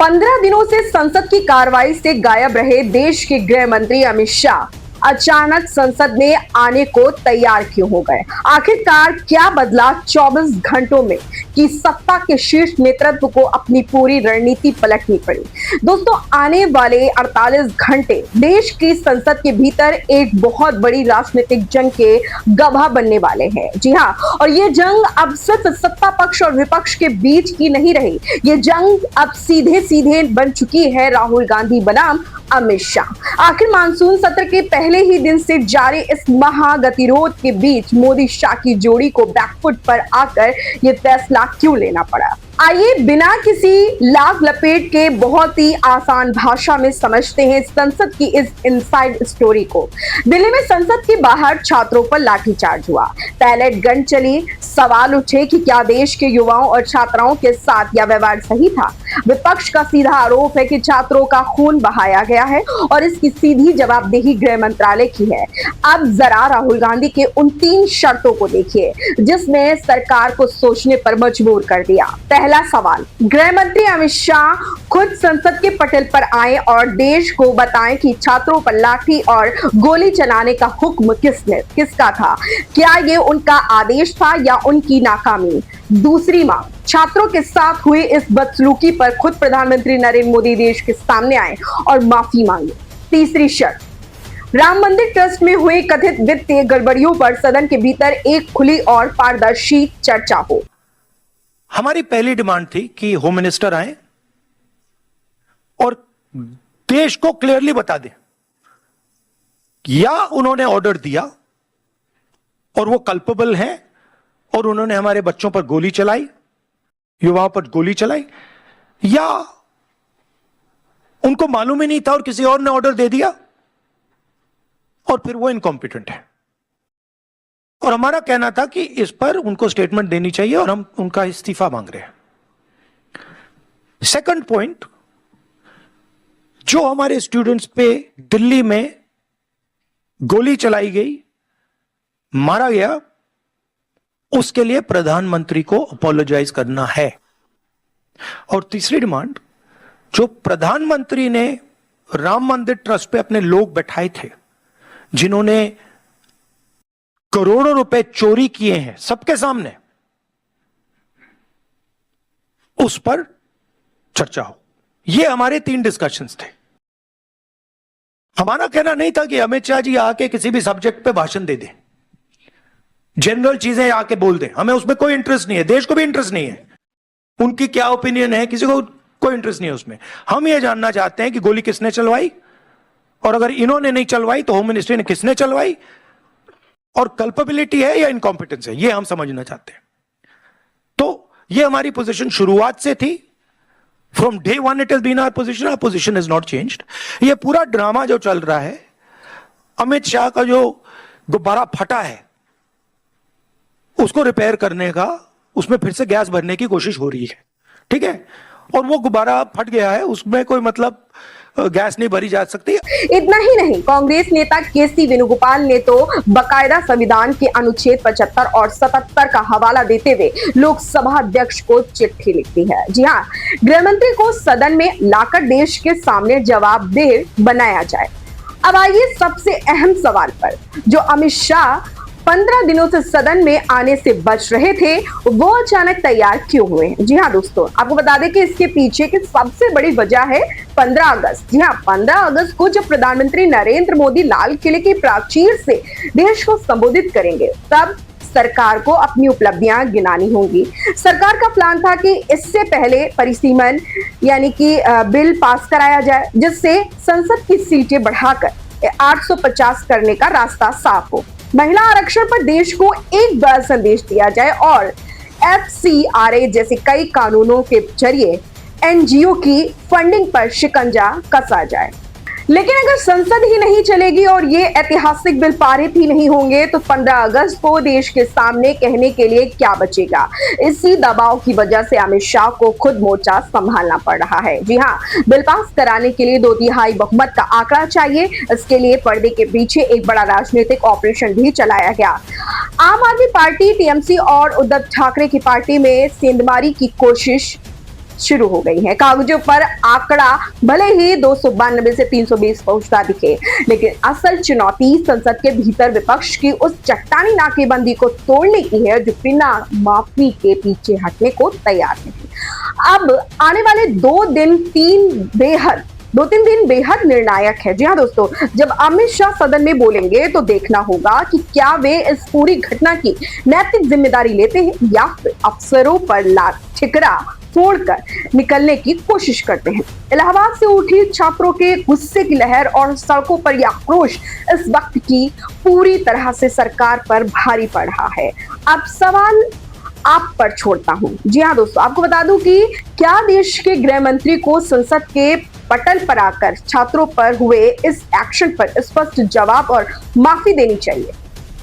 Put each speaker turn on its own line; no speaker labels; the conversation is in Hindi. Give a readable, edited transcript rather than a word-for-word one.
15 दिनों से संसद की कार्रवाई से गायब रहे देश के गृह मंत्री अमित शाह अचानक संसद में आने को तैयार क्यों हो गए? आखिरकार क्या बदला 24 घंटों में कि सत्ता के शीर्ष नेतृत्व को अपनी पूरी रणनीति पलटनी पड़ी? दोस्तों, आने वाले 48 घंटे देश की संसद के भीतर एक बहुत बड़ी राजनीतिक जंग के गवाह बनने वाले हैं। जी हाँ, और ये जंग अब सिर्फ सत्ता पक्ष और विपक्ष के बीच की नहीं रही, ये जंग अब सीधे सीधे बन चुकी है राहुल गांधी बनाम अमित शाह। आखिर मानसून सत्र के पहले ही दिन से जारी इस महागतिरोध के बीच मोदी शाह की जोड़ी को बैकफुट पर आकर यह फैसला क्यों लेना पड़ा? आइए बिना किसी लाग लपेट के बहुत ही आसान भाषा में समझते हैं संसद की इस इनसाइड स्टोरी को। दिल्ली में संसद के बाहर छात्रों पर लाठीचार्ज हुआ, पैलेट गन चली, सवाल उठे कि क्या देश के युवाओं और छात्राओं के साथ यह व्यवहार सही था? विपक्ष का सीधा आरोप है कि छात्रों का खून बहाया गया है और इसकी सीधी जवाबदेही गृह मंत्रालय की है। अब जरा राहुल गांधी के उन 3 शर्तों को देखिए जिसने सरकार को सोचने पर मजबूर कर दिया। पहला सवाल, गृह मंत्री अमित शाह खुद संसद के पटल पर आए और देश को बताएं कि छात्रों पर लाठी और गोली चलाने का हुक्म किसका था? क्या ये उनका आदेश था या उनकी नाकामी? दूसरी मांग, छात्रों के साथ हुई इस बदसलूकी पर खुद प्रधानमंत्री नरेंद्र मोदी देश के सामने आए और माफी मांगे। तीसरी शर्त, राम मंदिर ट्रस्ट में हुई कथित वित्तीय गड़बड़ियों पर सदन के भीतर एक खुली और पारदर्शी चर्चा हो।
हमारी पहली डिमांड थी कि होम मिनिस्टर आए और देश को क्लियरली बता दें या उन्होंने ऑर्डर दिया और वो कल्पेबल हैं और उन्होंने हमारे बच्चों पर गोली चलाई, युवाओं पर गोली चलाई, या उनको मालूम ही नहीं था और किसी और ने ऑर्डर दे दिया और फिर वो इनकॉम्पिटेंट है। और हमारा कहना था कि इस पर उनको स्टेटमेंट देनी चाहिए और हम उनका इस्तीफा मांग रहे हैं। सेकंड पॉइंट, जो हमारे स्टूडेंट्स पे दिल्ली में गोली चलाई गई, मारा गया, उसके लिए प्रधानमंत्री को अपोलोजाइज करना है। और तीसरी डिमांड, जो प्रधानमंत्री ने राम मंदिर ट्रस्ट पे अपने लोग बैठाए थे जिन्होंने करोड़ों रुपए चोरी किए हैं सबके सामने, उस पर चर्चा हो। ये हमारे 3 डिस्कशंस थे। हमारा कहना नहीं था कि अमित शाह जी आके किसी भी सब्जेक्ट पे भाषण दे दें, जनरल चीजें आके बोल दें, हमें उसमें कोई इंटरेस्ट नहीं है, देश को भी इंटरेस्ट नहीं है। उनकी क्या ओपिनियन है किसी को कोई इंटरेस्ट नहीं है उसमें। हम ये जानना चाहते हैं कि गोली किसने चलवाई, और अगर इन्होंने नहीं चलवाई तो होम मिनिस्ट्री ने किसने चलवाई, और कल्पेबिलिटी है या इनकॉम्पिटेंस है, ये हम समझना चाहते हैं। तो ये हमारी पोजीशन शुरुआत से थी। From day 1 it has been our position is not changed. ये पूरा ड्रामा जो चल रहा है, अमित शाह का जो गुब्बारा फटा है उसको रिपेयर करने का, उसमें फिर से गैस भरने की कोशिश हो रही है, ठीक है, और वो गुब्बारा फट गया है, उसमें कोई मतलब गैस नहीं भरी जा सकती।
इतना ही नहीं, कांग्रेस नेता केसी वेणुगोपाल ने तो बकायदा संविधान के अनुच्छेद 75 और 77 का हवाला देते हुए लोकसभा अध्यक्ष को चिट्ठी लिखी है। जी हाँ, गृह मंत्री को सदन में लाकर देश के सामने जवाबदेह बनाया जाए। अब आइए सबसे अहम सवाल पर, जो अमित शाह 15 दिनों से सदन में आने से बच रहे थे, वो अचानक तैयार क्यों हुए हैं? जी हाँ दोस्तों, आपको बता दें कि इसके पीछे की सबसे बड़ी वजह है 15 अगस्त। जी हाँ, 15 अगस्त को जब प्रधानमंत्री नरेंद्र मोदी लाल किले की प्राचीर से देश को संबोधित करेंगे, तब सरकार को अपनी उपलब्धियां गिनानी होंगी। सरकार का प्लान था कि इससे पहले परिसीमन यानी कि बिल पास कराया जाए, जिससे संसद की सीटें बढ़ाकर 850 करने का रास्ता साफ हो। महिला आरक्षण पर देश को एक बड़ा संदेश दिया जाए और FCRA जैसे कई कानूनों के जरिए NGO की फंडिंग पर शिकंजा कसा जाए। लेकिन अगर संसद ही नहीं चलेगी और ये ऐतिहासिक बिल पारित ही नहीं होंगे, तो 15 अगस्त को देश के सामने कहने के लिए क्या बचेगा? इसी दबाव की वजह से अमित शाह को खुद मोर्चा संभालना पड़ रहा है। जी हाँ, बिल पास कराने के लिए 2/3 बहुमत का आंकड़ा चाहिए। इसके लिए पर्दे के पीछे एक बड़ा राजनीतिक ऑपरेशन भी चलाया गया। आम आदमी पार्टी, TMC और उद्धव ठाकरे की पार्टी में सेंधमारी की कोशिश शुरू हो गई है। कागजों पर आंकड़ा भले ही 292 से 320 पहुंचता दिखे, लेकिन असल चुनौती संसद के भीतर विपक्ष की उस चट्टानी नाकेबंदी को तोड़ने की है जो बिना माफी के पीछे हटने को तैयार नहीं। अब आने वाले 2-3 दिन बेहद निर्णायक है। जी हाँ दोस्तों, जब अमित शाह सदन में बोलेंगे तो देखना होगा कि क्या वे इस पूरी घटना की नैतिक जिम्मेदारी लेते हैं या फिर अफसरों पर लात ठिकरा फोड़कर निकलने की कोशिश करते हैं। इलाहाबाद से उठी छात्रों के गुस्से की लहर और सड़कों पर यह आक्रोश इस वक्त की पूरी तरह से सरकार पर भारी पड़ रहा है। अब सवाल आप पर छोड़ता हूं। जी हाँ दोस्तों, आपको बता दूं कि क्या देश के गृह मंत्री को संसद के पटल पर आकर छात्रों पर हुए इस एक्शन पर स्पष्ट जवाब और माफी देनी चाहिए।